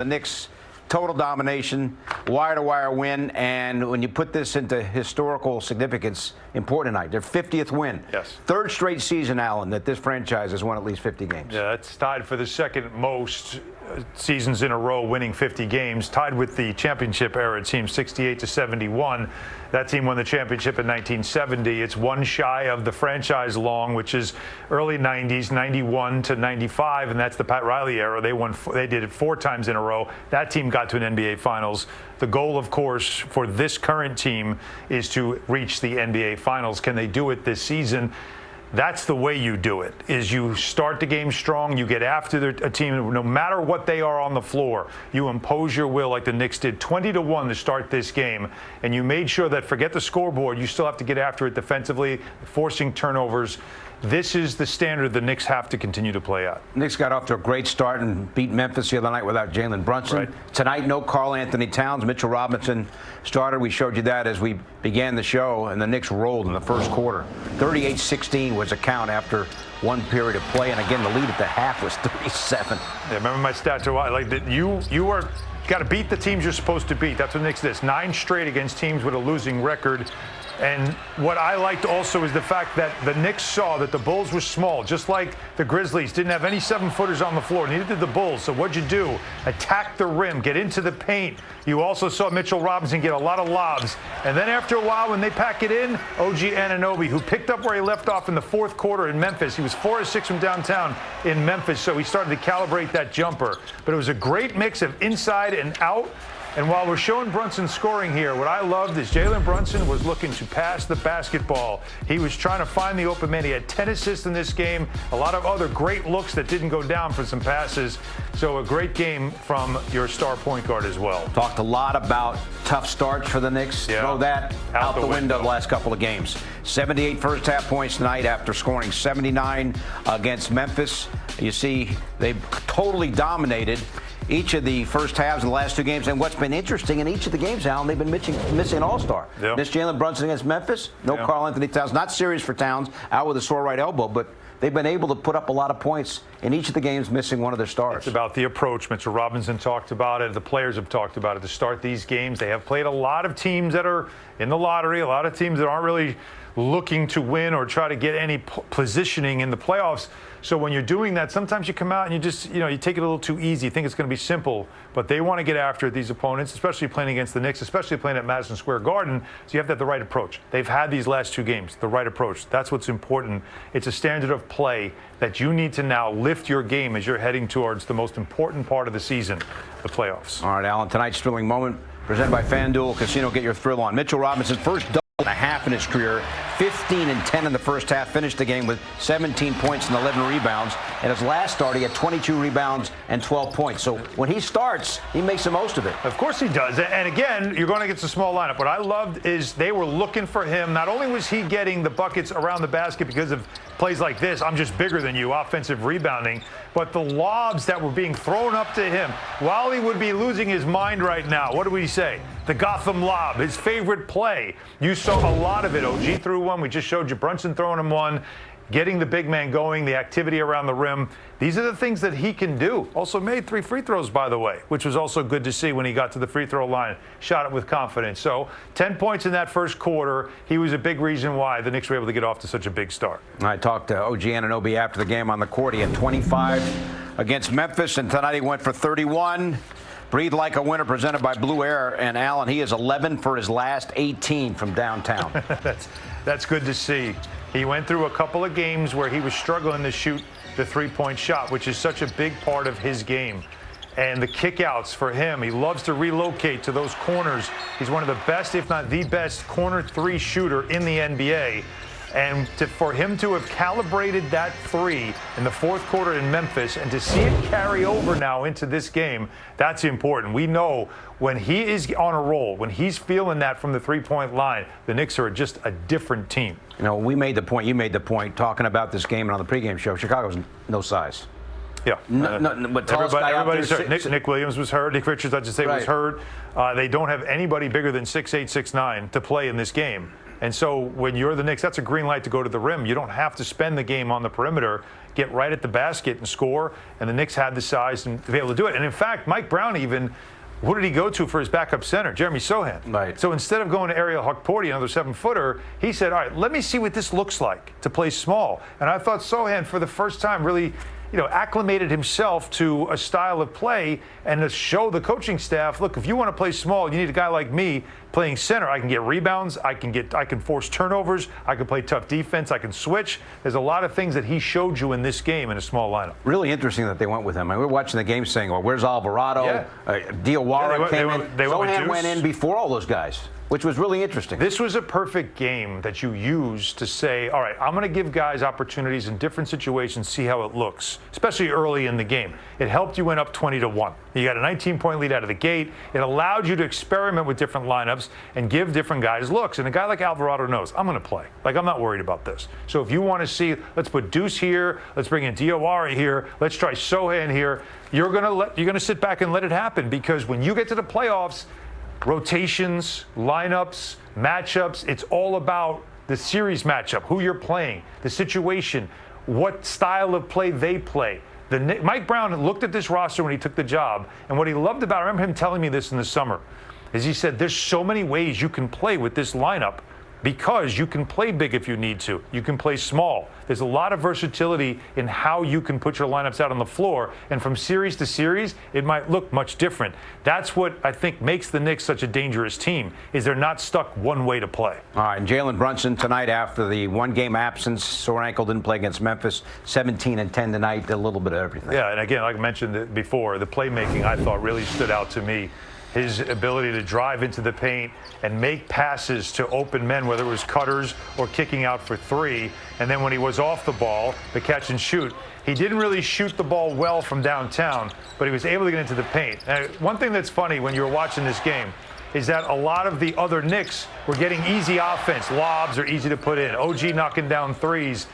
The Knicks, total domination, wire-to-wire win, and when you put this into historical significance, important tonight, their 50th win. Yes. Third straight season, Allen, that this franchise has won at least 50 games. Yeah, it's tied for the second most seasons in a row winning 50 games, tied with the championship era team 68-71. That team won the championship in 1970. It's one shy of the franchise long, which is early 90s, 91 to 95, and that's the Pat Riley era. They did it 4 times in a row. That team got to an NBA Finals. The goal, of course, for this current team is to reach the NBA Finals. Can they do it this season? That's the way you do it, is you start the game strong, you get after a team, no matter what they are on the floor, you impose your will like the Knicks did 20-1 to start this game, and you made sure that, forget the scoreboard, you still have to get after it defensively, forcing turnovers. This is the standard the Knicks have to continue to play at. Knicks got off to a great start and beat Memphis the other night without Jalen Brunson. Right. Tonight, no Karl Anthony Towns. Mitchell Robinson started. We showed you that as we began the show, and the Knicks rolled in the first quarter. 38-16 was a count after one period of play, and again, the lead at the half was 37. Yeah, remember my stats are like that. You are got to beat the teams you're supposed to beat. That's what Knicks did. 9 straight against teams with a losing record. And what I liked also is the fact that the Knicks saw that the Bulls were small, just like the Grizzlies didn't have any 7-footers on the floor. Neither did the Bulls. So what'd you do? Attack the rim, get into the paint. You also saw Mitchell Robinson get a lot of lobs. And then after a while, when they pack it in, OG Anunoby, who picked up where he left off in the fourth quarter in Memphis. He was 4 of 6 from downtown in Memphis, so he started to calibrate that jumper. But it was a great mix of inside and out. And while we're showing Brunson scoring here, what I loved is Jalen Brunson was looking to pass the basketball. He was trying to find the open man. He had 10 assists in this game, a lot of other great looks that didn't go down for some passes. So a great game from your star point guard as well. Talked a lot about tough starts for the Knicks. Yeah. Throw that out the window the last couple of games. 78 first half points tonight after scoring 79 against Memphis. You see, they've totally dominated each of the first halves of the last 2 games. And what's been interesting in each of the games, Alan, they've been missing an all-star. Yep. Missed Jalen Brunson against Memphis. No Karl Anthony Towns. Not serious for Towns, out with a sore right elbow, but they've been able to put up a lot of points in each of the games, missing one of their stars. It's about the approach. Mitchell Robinson talked about it. The players have talked about it to start these games. They have played a lot of teams that are in the lottery, a lot of teams that aren't really looking to win or try to get any positioning in the playoffs. So when you're doing that, sometimes you come out and you just, you take it a little too easy. You think it's going to be simple, but they want to get after these opponents, especially playing against the Knicks, especially playing at Madison Square Garden. So you have to have the right approach. They've had these last 2 games, the right approach. That's what's important. It's a standard of play that you need to now lift your game as you're heading towards the most important part of the season, the playoffs. All right, Alan, tonight's thrilling moment presented by FanDuel Casino. Get your thrill on. Mitchell Robinson's first double and a half in his career, 15 and 10 in the first half, finished the game with 17 points and 11 rebounds. And his last start, he had 22 rebounds and 12 points. So when he starts, he makes the most of it. Of course he does. And again, you're going to get a small lineup. What I loved is they were looking for him. Not only was he getting the buckets around the basket because of plays like this, I'm just bigger than you, offensive rebounding, but the lobs that were being thrown up to him while he would be losing his mind right now. What do we say? The Gotham lob, his favorite play. You saw a lot of it. OG threw one. We just showed you Brunson throwing him one. Getting the big man going, the activity around the rim. These are the things that he can do. Also made 3 free throws, by the way, which was also good to see when he got to the free throw line. Shot it with confidence. So 10 points in that first quarter. He was a big reason why the Knicks were able to get off to such a big start. I talked to OG Anunoby after the game on the court. He had 25 against Memphis, and tonight he went for 31. Breathe like a winner, presented by Blue Air. And Allen, he is 11 for his last 18 from downtown. That's good to see. He went through a couple of games where he was struggling to shoot the 3-point shot, which is such a big part of his game. And the kickouts for him, he loves to relocate to those corners. He's one of the best, if not the best, corner 3 shooter in the NBA. And for him to have calibrated that 3 in the fourth quarter in Memphis and to see it carry over now into this game, that's important. We know when he is on a roll, when he's feeling that from the 3-point line, the Knicks are just a different team. We made the point, you made the point, talking about this game and on the pregame show, Chicago's no size. Yeah. But everybody's hurt. Nick Williams was hurt. Nick Richards, I should say, was hurt. They don't have anybody bigger than 6'8", 6'9" to play in this game. And so when you're the Knicks, that's a green light to go to the rim. You don't have to spend the game on the perimeter, get right at the basket and score. And the Knicks had the size and to be able to do it. And in fact, Mike Brown even, who did he go to for his backup center? Jeremy Sohan. Right. So instead of going to Ariel Hukporti, another 7-footer, he said, all right, let me see what this looks like to play small. And I thought Sohan, for the first time, really acclimated himself to a style of play and to show the coaching staff, look, if you want to play small, you need a guy like me playing center. I can get rebounds, I can force turnovers, I can play tough defense, I can switch. There's a lot of things that he showed you in this game in a small lineup. Really interesting that they went with him. I mean, we're watching the game saying, well, where's Alvarado? Yeah. Diawara came in. Sohan went in before all those guys, which was really interesting. This was a perfect game that you use to say, all right, I'm going to give guys opportunities in different situations, see how it looks, especially early in the game. It helped you win up 20-1. You got a 19-point lead out of the gate. It allowed you to experiment with different lineups and give different guys looks. And a guy like Alvarado knows, I'm going to play. Like, I'm not worried about this. So if you want to see, let's put Deuce here, let's bring in Diawara here, let's try Sohan here, you're going to sit back and let it happen, because when you get to the playoffs, rotations, lineups, matchups, it's all about the series matchup, who you're playing, the situation, what style of play they play. Mike Brown looked at this roster when he took the job, and what he loved about it, I remember him telling me this in the summer, is he said, there's so many ways you can play with this lineup, because you can play big if you need to. You can play small. There's a lot of versatility in how you can put your lineups out on the floor. And from series to series, it might look much different. That's what I think makes the Knicks such a dangerous team, is they're not stuck one way to play. All right, and Jalen Brunson tonight, after the one-game absence, sore ankle, didn't play against Memphis, 17 and 10 tonight, did a little bit of everything. Yeah, and again, like I mentioned before, the playmaking I thought really stood out to me. His ability to drive into the paint and make passes to open men, whether it was cutters or kicking out for three. And then when he was off the ball, the catch and shoot, he didn't really shoot the ball well from downtown, but he was able to get into the paint. Now, one thing that's funny when you were watching this game is that a lot of the other Knicks were getting easy offense. Lobs are easy to put in. OG knocking down threes.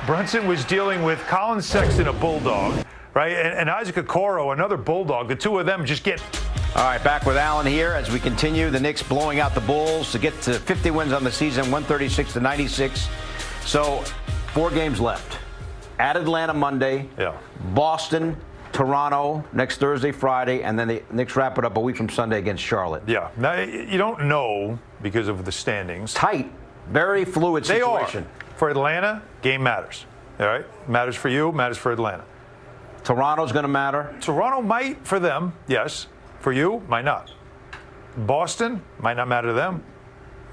Brunson was dealing with Colin Sexton, a bulldog, right? And Isaac Okoro, another bulldog. The two of them just get... All right, back with Alan here as we continue. The Knicks blowing out the Bulls to get to 50 wins on the season, 136-96. So 4 games left. At Atlanta Monday, Boston, Toronto next Thursday, Friday, and then the Knicks wrap it up a week from Sunday against Charlotte. Yeah. Now, you don't know because of the standings. Tight, very fluid situation. They are. For Atlanta, game matters. All right? Matters for you, matters for Atlanta. Toronto's going to matter. Toronto might for them, yes. For you, might not. Boston might not matter to them.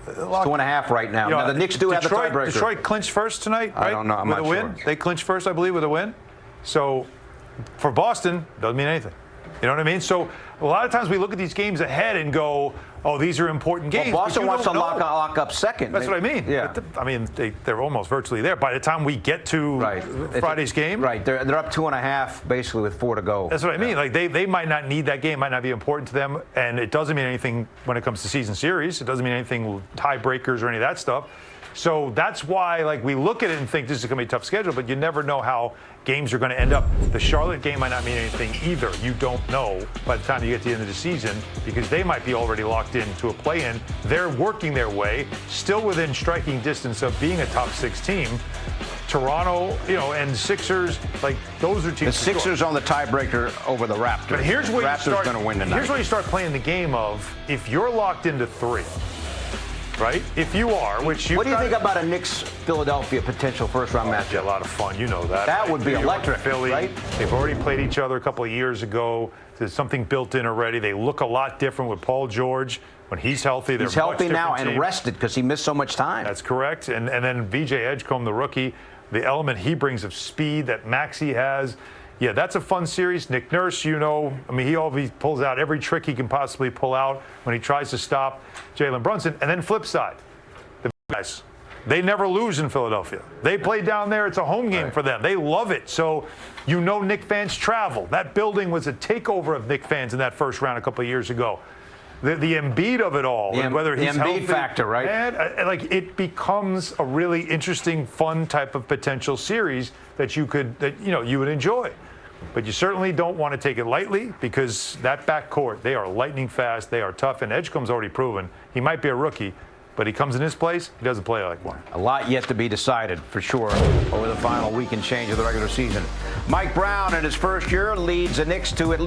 It's 2.5 right now. Now the Knicks do have the tiebreaker. Detroit clinched first tonight, right? I don't know. I'm with not a win. Sure. They clinched first, I believe, with a win. So for Boston, doesn't mean anything. You know what I mean? So a lot of times we look at these games ahead and go, oh, these are important games. Well, Boston wants to lock up second. That's what I mean. Yeah. I mean, they're almost virtually there. By the time we get to Friday's game. Right. They're up 2.5 basically with 4 to go. That's what I mean. Like they might not need that game, might not be important to them. And it doesn't mean anything when it comes to season series. It doesn't mean anything tiebreakers or any of that stuff. So that's why, like, we look at it and think this is going to be a tough schedule, but you never know how games are going to end up. The Charlotte game might not mean anything either. You don't know by the time you get to the end of the season, because they might be already locked into a play-in. They're working their way, still within striking distance of being a top 6 team. Toronto, and Sixers, like, those are teams. The Sixers on the tiebreaker over the Raptors. But here's where Raptors going to win tonight. Here's where you start playing the game of, if you're locked into 3, right? If you are, which you... What do you think about a Knicks-Philadelphia potential first-round matchup? Yeah, a lot of fun. You know that. That would be electric, Philly, right? They've already played each other a couple of years ago. There's something built in already. They look a lot different with Paul George. When he's healthy, they're He's healthy now and team. rested because he missed so much time. That's correct. And then VJ Edgecombe, the rookie, the element he brings of speed that Maxey has. Yeah, that's a fun series. Nick Nurse, I mean, he always pulls out every trick he can possibly pull out when he tries to stop Jalen Brunson. And then flip side. The guys, they never lose in Philadelphia. They play down there. It's a home game for them. They love it. So, Knick fans travel. That building was a takeover of Knick fans in that first round a couple of years ago. The Embiid of it all, whether he's Embiid healthy, factor, right? And, like, it becomes a really interesting, fun type of potential series that you would enjoy. But you certainly don't want to take it lightly, because that backcourt, they are lightning fast, they are tough, and Edgecombe's already proven he might be a rookie, But he comes in his place, he doesn't play like one. A lot yet to be decided, for sure, over the final week and change of the regular season. Mike Brown, in his first year, leads the Knicks to at least